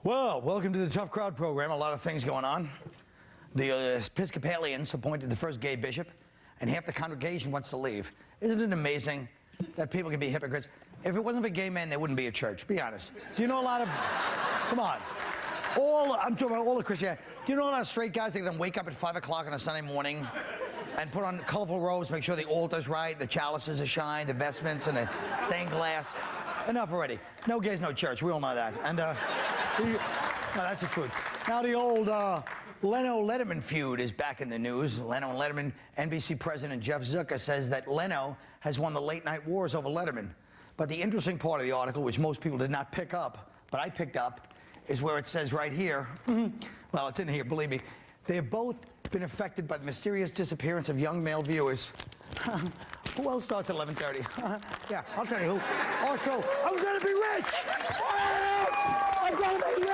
Well, welcome to the Tough Crowd program. A lot of things going on. The Episcopalians appointed the first gay bishop, and half the congregation wants to leave. Isn't it amazing that people can be hypocrites? If it wasn't for gay men, there wouldn't be a church. Be honest. Do you know a lot of... Come on. I'm talking about all the Christianity. Do you know a lot of straight guys that can wake up at 5 o'clock on a Sunday morning and put on colorful robes, make sure the altar's right, the chalices are shined, the vestments, and the stained glass? Enough already. No gays, no church. We all know that. And, no, that's the truth. Now the old Leno-Letterman feud is back in the news. Leno and Letterman, NBC President Jeff Zucker says that Leno has won the late-night wars over Letterman. But the interesting part of the article, which most people did not pick up, but I picked up, is where it says right here, well, it's in here, believe me, they have both been affected by the mysterious disappearance of young male viewers. Who else starts at 11:30? Yeah, I'll tell you who. Also, I'm gonna be rich! I'm gonna be rich!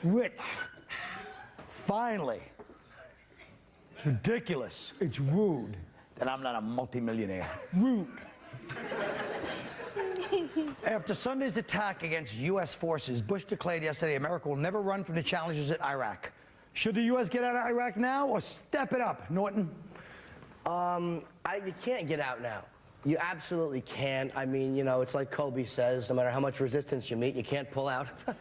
Rich. Finally. It's ridiculous. It's rude that I'm not a multimillionaire. Rude. After Sunday's attack against U.S. forces, Bush declared yesterday America will never run from the challenges in Iraq. Should the U.S. get out of Iraq now or step it up, Norton? You can't get out now. You absolutely can't. I mean, you know, it's like Kobe says, no matter how much resistance you meet, you can't pull out. Good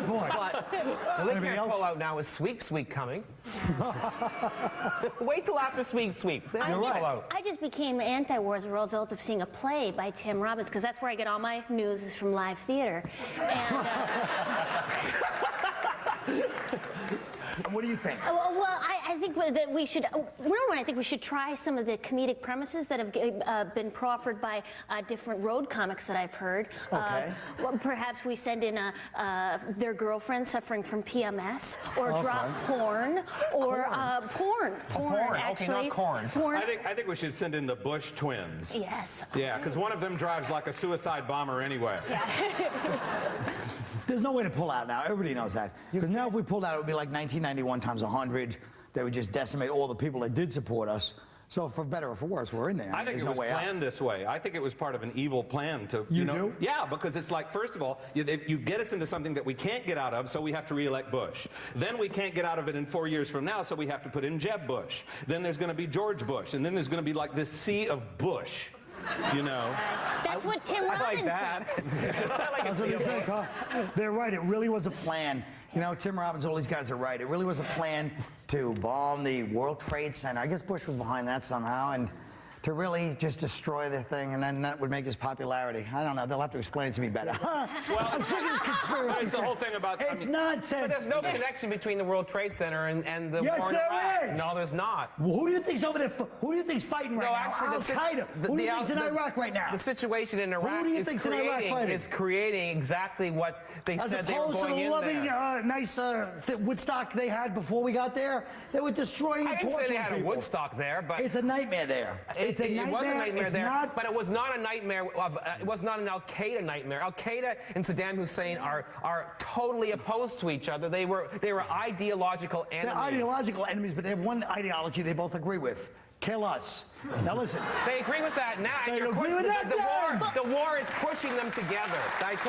point. They can't pull out now with Sweep coming. Wait till after Sweep. You're right. I just became anti-war as a result of seeing a play by Tim Robbins, because that's where I get all my news is from live theater. And, what do you think? Well, I think that we should, I think we should try some of the comedic premises that have been proffered by different road comics that I've heard. Okay. Well, perhaps we send in their girlfriend suffering from PMS, or drop porn, or porn, actually. Okay, not corn. Porn. I think we should send in the Bush twins. Yes. Yeah, because one of them drives like a suicide bomber anyway. Yeah. There's no way to pull out now. Everybody knows that. Because now if we pulled out, it would be like 1991 times 100. They would just decimate all the people that did support us. So for better or for worse, we're in there. I think it was planned this way. I think it was part of an evil plan to, you know. Do? Yeah, because it's like, first of all, you get us into something that we can't get out of, so we have to re-elect Bush. Then we can't get out of it in 4 years from now, so we have to put in Jeb Bush. Then there's going to be George Bush. And then there's going to be like this sea of Bush. You know, That's what Tim Robbins said. That's what you think, huh? They're right. It really was a plan. You know, Tim Robbins, all these guys are right. It really was a plan to bomb the World Trade Center. I guess Bush was behind that somehow, and to really just destroy the thing, and then that would make his popularity. I don't know. They'll have to explain it to me better. well, I'm sick of conspiracy. It's the whole thing about... It's nonsense. But there's no connection between the World Trade Center and the Yes, war in there Iraq. is. No, there's not. Well, who do you think's over there? Who do you think's fighting right now? Actually, Al-Qaeda. Who do you think's in Iraq right now? The situation in Iraq Who do you think's in Iraq fighting? is creating exactly what they said they were going in there. As opposed to the loving, nice Woodstock they had before we got there, they were destroying and torturing people. I didn't say they had a Woodstock there, but... It's a nightmare there. It's a nightmare. It was a nightmare there, not... but it was not a nightmare of... it was not an Al-Qaeda nightmare. Al-Qaeda and Saddam Hussein are totally opposed to each other. They were ideological enemies. They're ideological enemies, but they have one ideology they both agree with. Kill us. Now listen. They agree with that now. They agree with that the war is pushing them together. That's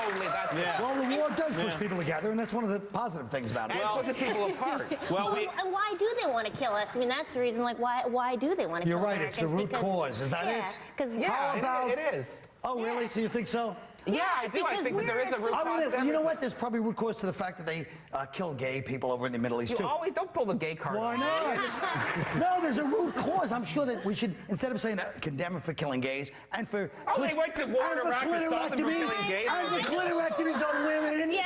Well, the war does push people together, and that's one of the positive things about it. And it pushes people apart. Well, why do they want to kill us? I mean, that's the reason, like, why do they want to kill You're right, Americans? it's the root cause. Is that it? How about... It is. Oh, really? So you think so? Yeah, I do. I think that there is a root cause. You know what? There's probably root cause to the fact that they kill gay people over in the Middle East, too. You always don't pull the gay card. Why not? No, there's a root cause. I'm sure that we should, instead of saying condemn them for killing gays and for... Oh, they went to war in Iraq to stop them from killing gays? And for clitorectomies on women. Yeah.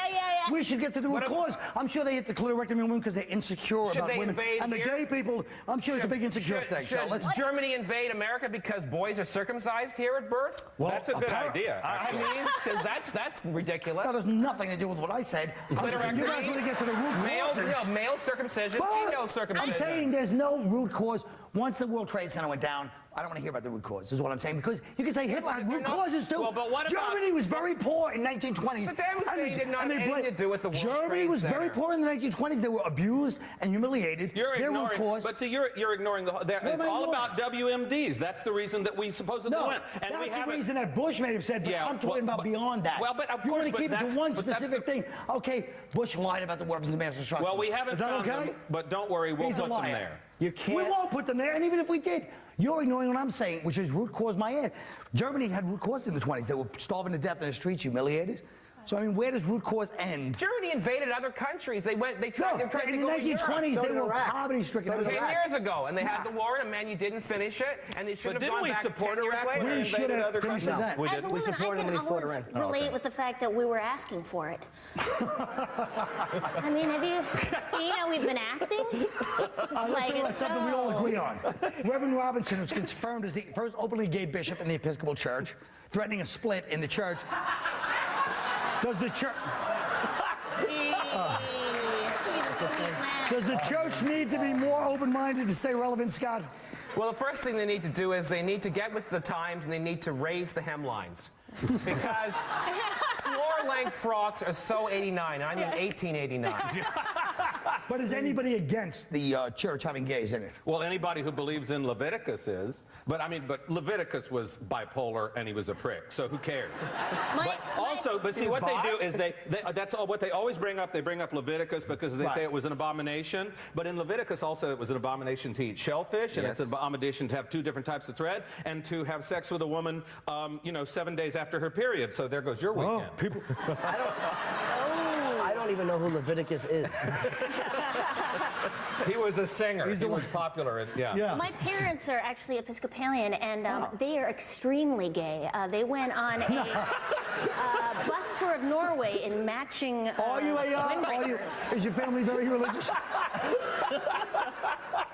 we should get to the root cause. I'm sure they hit the clitorectomy women because they're insecure Should about they women. invade And the here? gay people, I'm sure it's a big insecure thing. So Should let's. Germany invade America because boys are circumcised here at birth? Well, That's a good idea. I mean, because that's ridiculous. That has nothing to do with what I said. You guys want to get to the root causes. Male circumcision, Well, female circumcision. I'm saying there's no root cause. Once the World Trade Center went down, I don't want to hear about the root cause, is what I'm saying, because you can say Hitler had root causes too. Well, but what about- Germany was very poor in 1920s. Saddam Hussein did not have anything to do with the World Germany Trade was very Center. poor in the 1920s. They were abused and humiliated. You're Their root ignoring, cause. but see, you're ignoring the. It's am I all ignoring? about WMDs. That's the reason that we supposedly No, went, and we that's the haven't. reason that Bush may have said, but Yeah, I'm talking well, about beyond that. well, but of you course, want to but keep it that's- to one but that's specific the- thing. Okay, Bush lied about the weapons of mass destruction. Well, we haven't Is that found okay? them, but don't worry, we'll He's a put them liar. there. You can't. We won't put them there, and even if we did, you're ignoring what I'm saying, which is root cause my ass. Germany had root cause in the 20s. They were starving to death in the streets, humiliated. So, I mean, where does root cause end? Germany invaded other countries. They tried No, to go in the to Europe. 1920s, So they did were Iraq. poverty-stricken. So did 10 Iraq. years ago, and they had the war, and man, you didn't finish it, and they should But have didn't gone we back support 10 years Iraq later. when We they should invaded have other finished countries? that. We As a did. woman, I supported can when he fought always Iran. relate with the fact that we were asking for it. I mean, have you seen how we've been acting? It's just Let's like, say that's something we all no. agree on. Reverend Robinson was confirmed as the first openly gay bishop in the Episcopal Church, threatening a split in the church. Does the church... He's a sweet man. Does the church need to be more open-minded to stay relevant, Scott? Well, the first thing they need to do is they need to get with the times, and they need to raise the hemlines. Because floor-length frocks are so 89. I mean 1889. But is anybody against the church having gays in it? Well, anybody who believes in Leviticus is. But I mean, but Leviticus was bipolar and he was a prick. So who cares? But see, what they do is that's all what they always bring up. They bring up Leviticus because they say it was an abomination. But in Leviticus also it was an abomination to eat shellfish, and it's an abomination to have two different types of thread, and to have sex with a woman, 7 days after her period. So there goes your weekend. People... I don't even know who Leviticus is. He was a singer. He was popular. Yeah. My parents are actually Episcopalian, and they are extremely gay. They went on a bus tour of Norway in matching windbreakers. Is your family very religious?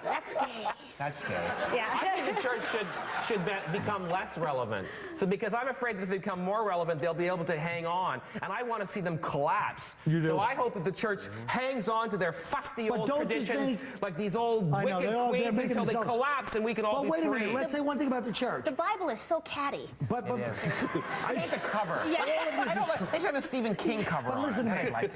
That's gay. That's gay. Yeah. I think the church should become less relevant. So because I'm afraid that if they become more relevant, they'll be able to hang on, and I want to see them collapse. You do. So I hope that the church hangs on to their fusty But old don't you traditions, think- like these old I know, wicked they're queens, making until they themselves- collapse, and we can all But be wait a free. minute. Let's say one thing about the church. The Bible is so catty. But I hate the cover. Yeah. They should have a Stephen King cover But on listen it. to I me. like it.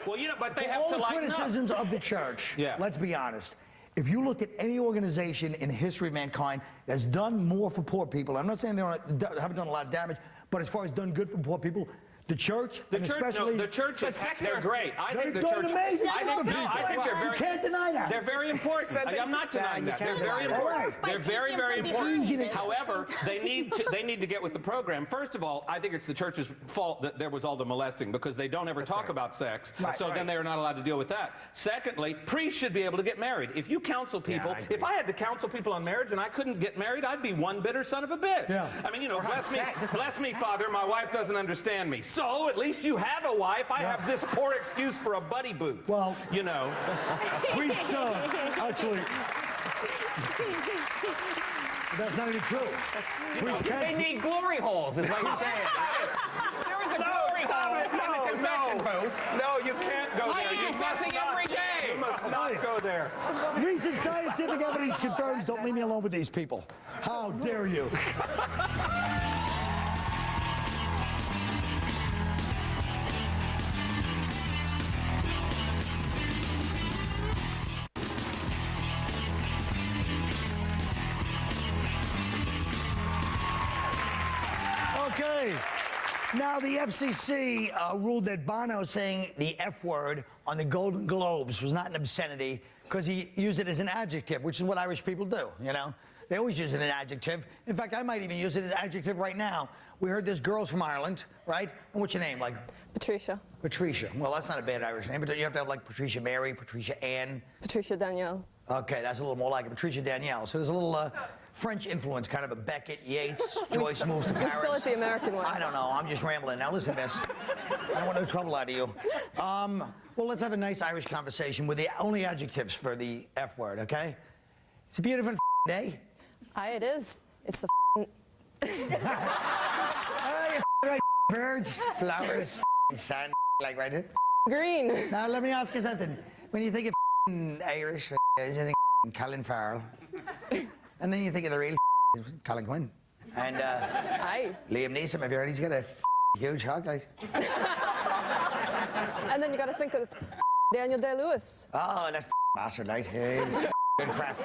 Well, but they have all to the lighten up. criticisms of the church, Yeah. let's be honest. If you look at any organization in the history of mankind that's done more for poor people, I'm not saying they haven't done a lot of damage, but as far as done good for poor people, the church, and especially the church is they're great. I think the they're church. doing amazing I things think, for no, people. I think they're You very. can't deny that. They're very important. I'm not denying that. They're very important. They're very, very important. However, they need to get with the program. First of all, I think it's the church's fault that there was all the molesting because they don't ever talk about sex. So then they are not allowed to deal with that. Secondly, priests should be able to get married. If you counsel people, if I had to counsel people on marriage and I couldn't get married, I'd be one bitter son of a bitch. Yeah. I mean, bless me, Father, my wife doesn't understand me. So at least you have a wife. I have this poor excuse for a buddy booth. Well, Priests, actually, that's not even true. Priests They can't. need glory holes, is what you're saying. Right? There is a glory hole in the confession booth. No, you can't go there. I'd be confessing every day. You must not go there. Recent scientific evidence confirms. Don't leave me alone with these people. How dare you? Okay. Now, the FCC ruled that Bono saying the F word on the Golden Globes was not an obscenity because he used it as an adjective, which is what Irish people do, you know? They always use it as an adjective. In fact, I might even use it as an adjective right now. We heard there's girls from Ireland, right? And what's your name? Like Patricia. Patricia. Well, that's not a bad Irish name, but you have to have like Patricia Mary, Patricia Ann. Patricia Danielle. Okay, that's a little more like it. Patricia Danielle. So there's a little French influence, kind of a Beckett, Yeats, Joyce moves to We're Paris. still at the American one. I don't know. I'm just rambling. Now listen, miss. I don't want no trouble out of you. Well, let's have a nice Irish conversation with the only adjectives for the F word, okay? It's a beautiful day. Aye, it is. It's the Oh, you right, birds, flowers, sun, like right here. green. Now, let me ask you something. When you think of Irish, you think Colin Farrell. And then you think of the real Colin Quinn. And Aye. Liam Neeson, have you heard? He's got a huge hog, like. And then you got to think of Daniel Day-Lewis. Oh, that bastard, like. He's good crap.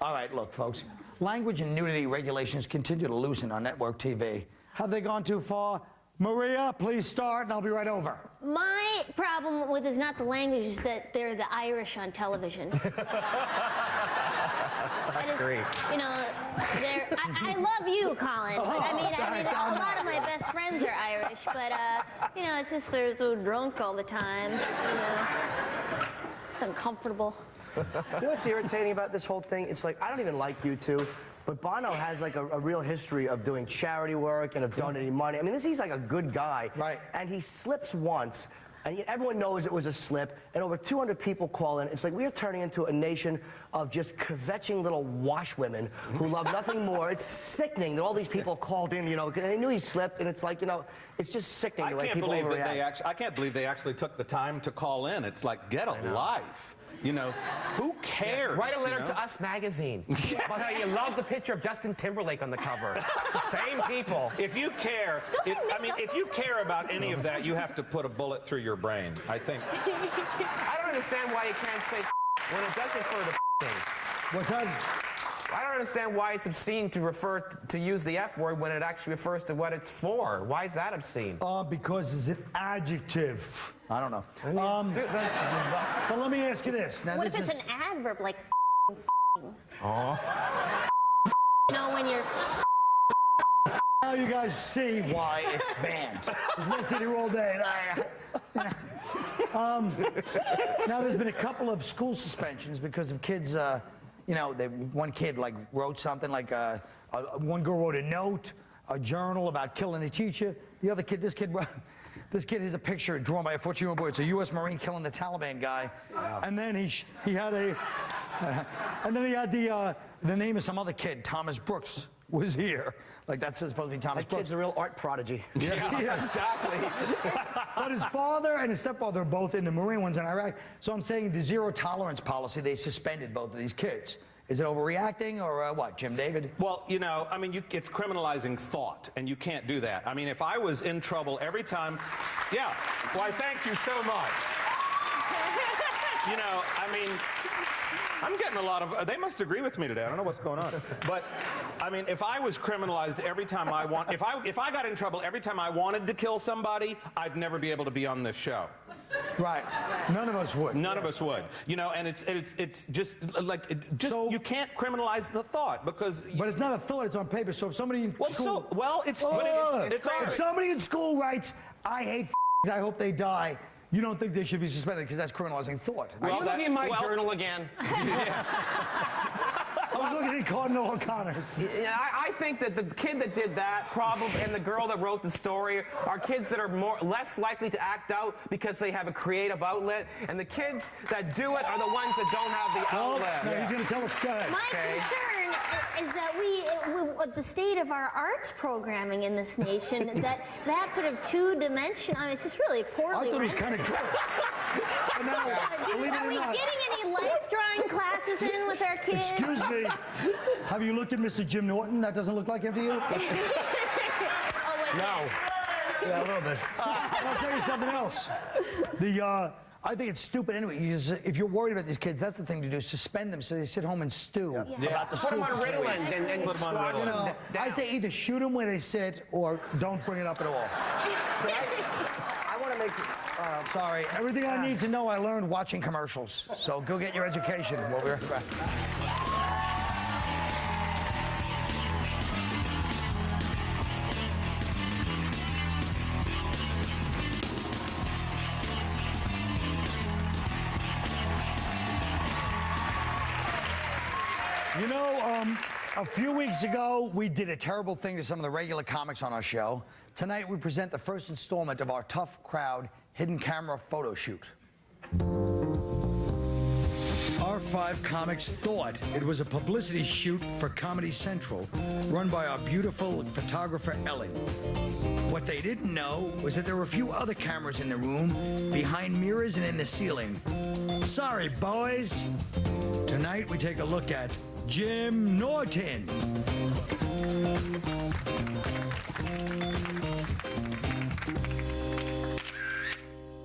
All right, look, folks. Language and nudity regulations continue to loosen on network TV. Have they gone too far? Maria, please start, and I'll be right over. My problem with is not the language, is that they're the Irish on television. I agree. You know, I love you, Colin. But I mean, a lot of my best friends are Irish, but you know, it's just they're so drunk all the time. You know, it's uncomfortable. You know what's irritating about this whole thing? It's like, I don't even like you two, but Bono has like a real history of doing charity work and of donating money. I mean, he's like a good guy. Right. And he slips once, and yet everyone knows it was a slip, and over 200 people call in. It's like we are turning into a nation of just kvetching little washwomen who love nothing more. It's sickening that all these people called in, you know, 'cause they knew he slipped, and it's like, you know, it's just sickening the way people overreact. I can't believe they actually took the time to call in. It's like, get a life. You know, who cares? Write a letter you know? to Us Magazine about how you love the picture of Justin Timberlake on the cover. It's the same people. If you care, if you care about any of that, you have to put a bullet through your brain, I think. I don't understand why you can't say when it does refer to What's that? I don't understand why it's obscene to refer to use the F word when it actually refers to what it's for. Why is that obscene? Because it's an adjective. I don't know. That's bizarre. But let me ask you this. Now, What this if it's is... an adverb, like You know, when you're Now you guys see why it's banned. It's been sitting here all day. Now there's been a couple of school suspensions because of kids. You know, one kid like wrote something like one girl wrote a note, a journal about killing a teacher. The other kid, this kid has a picture drawn by a 14-year-old boy. It's a U.S. Marine killing the Taliban guy, and then he had the name of some other kid, Thomas Brooks, was here. Like that's supposed to be Thomas That Brooks. kid's a real art prodigy. Yeah, yes. Exactly. But his father and his stepfather are both in the Marine ones in Iraq. So I'm saying the zero tolerance policy, they suspended both of these kids. Is it overreacting or what, Jim David? Well, you know, I mean, it's criminalizing thought, and you can't do that. I mean, if I was in trouble every time, yeah, why, thank you so much. You know, I mean, I'm getting a lot of, they must agree with me today. I don't know what's going on. But, I mean, if I was criminalized every time I want, if I got in trouble every time I wanted to kill somebody, I'd never be able to be on this show. Right. None of us would. None of us would. You know, and it's just like, So- you can't criminalize the thought because... But it's not a thought, it's on paper. So if somebody in school... it's if somebody in school writes, I hate I hope they die, you don't think they should be suspended because that's criminalizing thought. Are you looking at my journal again? I was looking at Cardinal O'Connor's. Yeah, I think that the kid that did that probably and the girl that wrote the story are kids that are less likely to act out because they have a creative outlet, and the kids that do it are the ones that don't have the outlet. No, he's going to tell us. Go ahead. My concern is that we the state of our arts programming in this nation, that sort of two-dimensional, I mean, it's just really poorly I thought it was rendered. kind of good. Now, believe it Are or we not- getting any life drawing classes in with our kids? Excuse me. Have you looked at Mr. Jim Norton? That doesn't look like him to you? No. Yeah, a little bit. I'll tell you something else. I think it's stupid anyway. If you're worried about these kids, that's the thing to do. Suspend them so they sit home and stew about the Put school. them on for 2 weeks. Ritalin and Put 'em on squash Ritalin. them down. I say either shoot them where they sit or don't bring it up at all. I want to make... Sorry. Everything I need to know I learned watching commercials. So go get your education. We'll be right back. You know, A few weeks ago, we did a terrible thing to some of the regular comics on our show. Tonight, we present the first installment of our Tough Crowd hidden camera photo shoot. Our 5 comics thought it was a publicity shoot for Comedy Central, run by our beautiful photographer, Ellie. What they didn't know was that there were a few other cameras in the room, behind mirrors and in the ceiling. Sorry, boys. Tonight, we take a look at Jim Norton.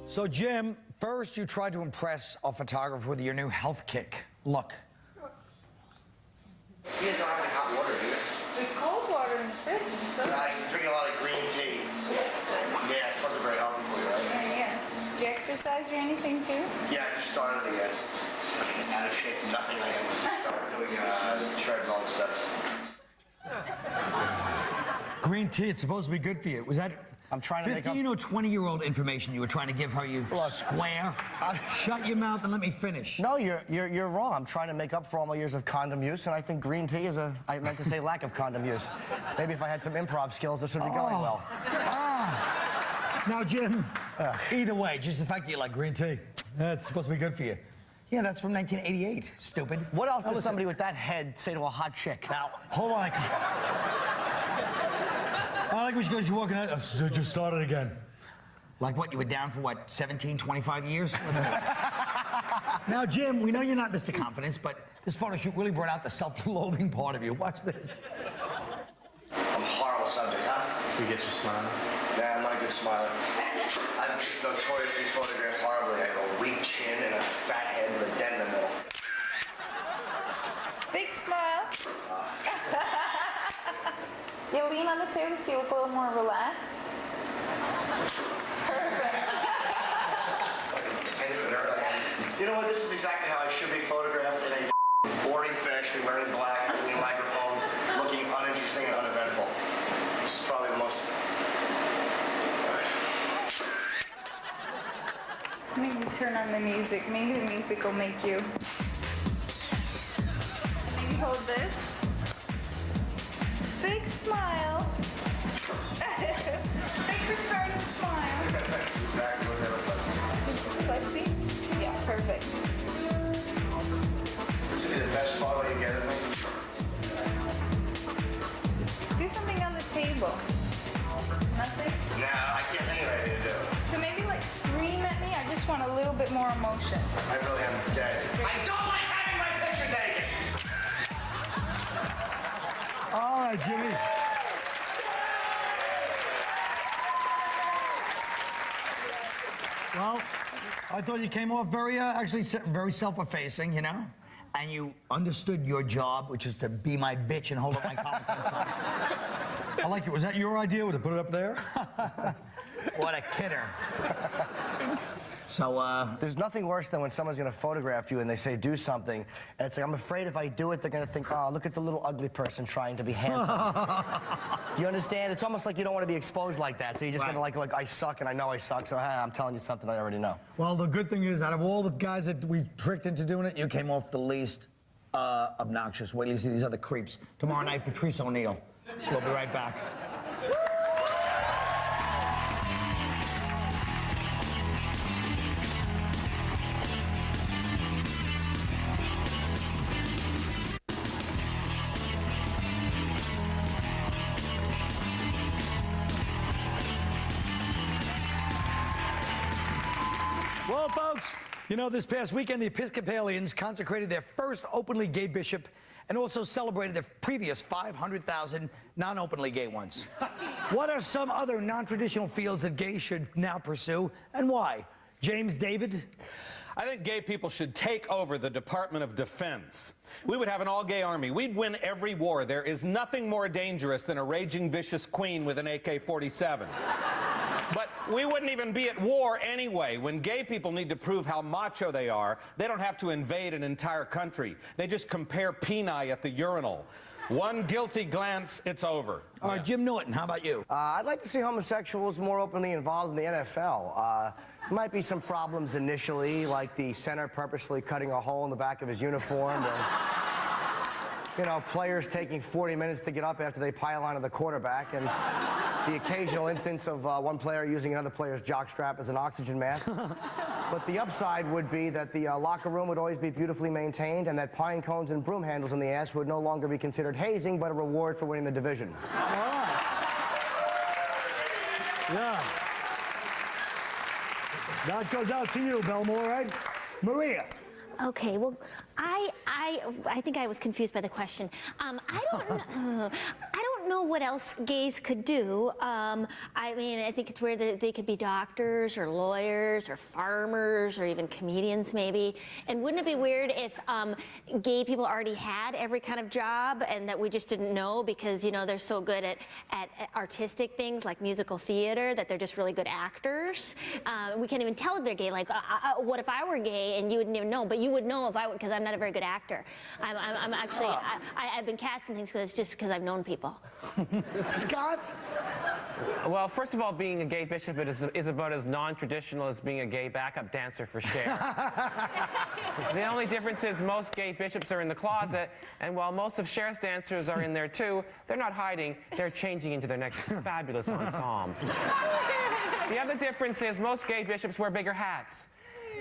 So, Jim, first you tried to impress our photographer with your new health kick. Look. You guys don't have any hot water, do you? There's cold water in the fridge and stuff. I'm drinking a lot of green tea. Yeah, it's supposed to be very healthy for you, right? Yeah. Do you exercise or anything too? Yeah, I just started again. Out of shape, nothing. I am just started doing treadmill and stuff. Green tea, it's supposed to be good for you. Was that I'm trying to make up... 15 or 20-year-old information you were trying to give her, you square? Shut your mouth and let me finish. No, you're wrong. I'm trying to make up for all my years of condom use, and I think green tea is I meant to say lack of condom use. Maybe if I had some improv skills, this would be going well. Now, Jim, either way, just the fact that you like green tea, that's supposed to be good for you. Yeah, that's from 1988, stupid. What else does somebody with that head say to a hot chick? Now, hold on. I like when she goes, you're walking out, I just started again. Like what, you were down for what, 17, 25 years? Now, Jim, we know you're not Mr. Confidence, but this photo shoot really brought out the self-loathing part of you. Watch this. I'm a horrible subject, huh? We get you smiling. Yeah, I'm not a good smiler. I'm just notoriously photographed horribly. I have a weak chin and a fat head with a dent in the middle. Big smile. You lean on the table so you look a little more relaxed. You know what? This is exactly how I should be photographed in a boring fashion, wearing black, holding a microphone, looking uninteresting and uneventful. This is probably the most... Maybe turn on the music. Maybe the music will make you. Maybe hold this. Big smile. Big retarded smile. Exactly what they look like. Spicy? Yeah, perfect. This would be the best photo you get of me. Do something on the table. Nothing? Nah, I can't think of anything to do. So maybe like scream at me. I just want a little bit more emotion. I really am dead. I don't like having my picture taken! All right, Jimmy. Well, I thought you came off very, actually, very self-effacing, you know? And you understood your job, which is to be my bitch and hold up my comic sign. I like it. Was that your idea, to put it up there? What a kidder. So, There's nothing worse than when someone's gonna photograph you and they say do something, and it's like, I'm afraid if I do it, they're gonna think, oh, look at the little ugly person trying to be handsome. Do you understand? It's almost like you don't want to be exposed like that, so you're just gonna like, I suck and I know I suck, so hey, I'm telling you something I already know. well, the good thing is, out of all the guys that we tricked into doing it, you came off the least obnoxious. Wait till you see these other creeps. Tomorrow night, Patrice O'Neill. We'll be right back. Well, folks, you know, this past weekend, the Episcopalians consecrated their first openly gay bishop and also celebrated their previous 500,000 non-openly gay ones. What are some other non-traditional fields that gays should now pursue, and why? James David? I think gay people should take over the Department of Defense. We would have an all-gay army. We'd win every war. There is nothing more dangerous than a raging, vicious queen with an AK-47. But we wouldn't even be at war anyway. When gay people need to prove how macho they are, they don't have to invade an entire country. They just compare peni at the urinal. One guilty glance, it's over. All right, Jim Norton, how about you? I'd like to see homosexuals more openly involved in the NFL. There might be some problems initially, like the center purposely cutting a hole in the back of his uniform. you know, players taking 40 minutes to get up after they pile onto the quarterback, and the occasional instance of one player using another player's jockstrap as an oxygen mask. But the upside would be that the locker room would always be beautifully maintained, and that pine cones and broom handles in the ass would no longer be considered hazing, but a reward for winning the division. All right. Yeah. That goes out to you, Belmore, right? Maria. Okay, well, I think I was confused by the question. I don't know what else gays could do. I mean, I think it's where they could be doctors or lawyers or farmers or even comedians maybe. And wouldn't it be weird if gay people already had every kind of job and that we just didn't know because, you know, they're so good at artistic things like musical theater that they're just really good actors. We can't even tell if they're gay. Like, what if I were gay and you wouldn't even know? But you would know if I would, because I'm not a very good actor. I'm actually, I've been cast in things just because I've known people. Scott? Well, first of all, being a gay bishop is about as non-traditional as being a gay backup dancer for Cher. The only difference is most gay bishops are in the closet, and while most of Cher's dancers are in there too, they're not hiding, they're changing into their next fabulous ensemble. The other difference is most gay bishops wear bigger hats.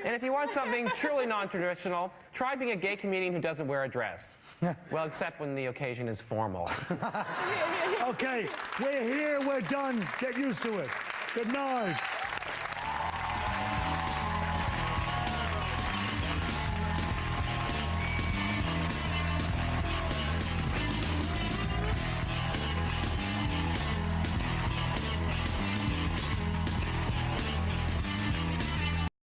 And if you want something truly non-traditional, try being a gay comedian who doesn't wear a dress. Well, except when the occasion is formal. Okay, we're here, we're done. Get used to it. Good night.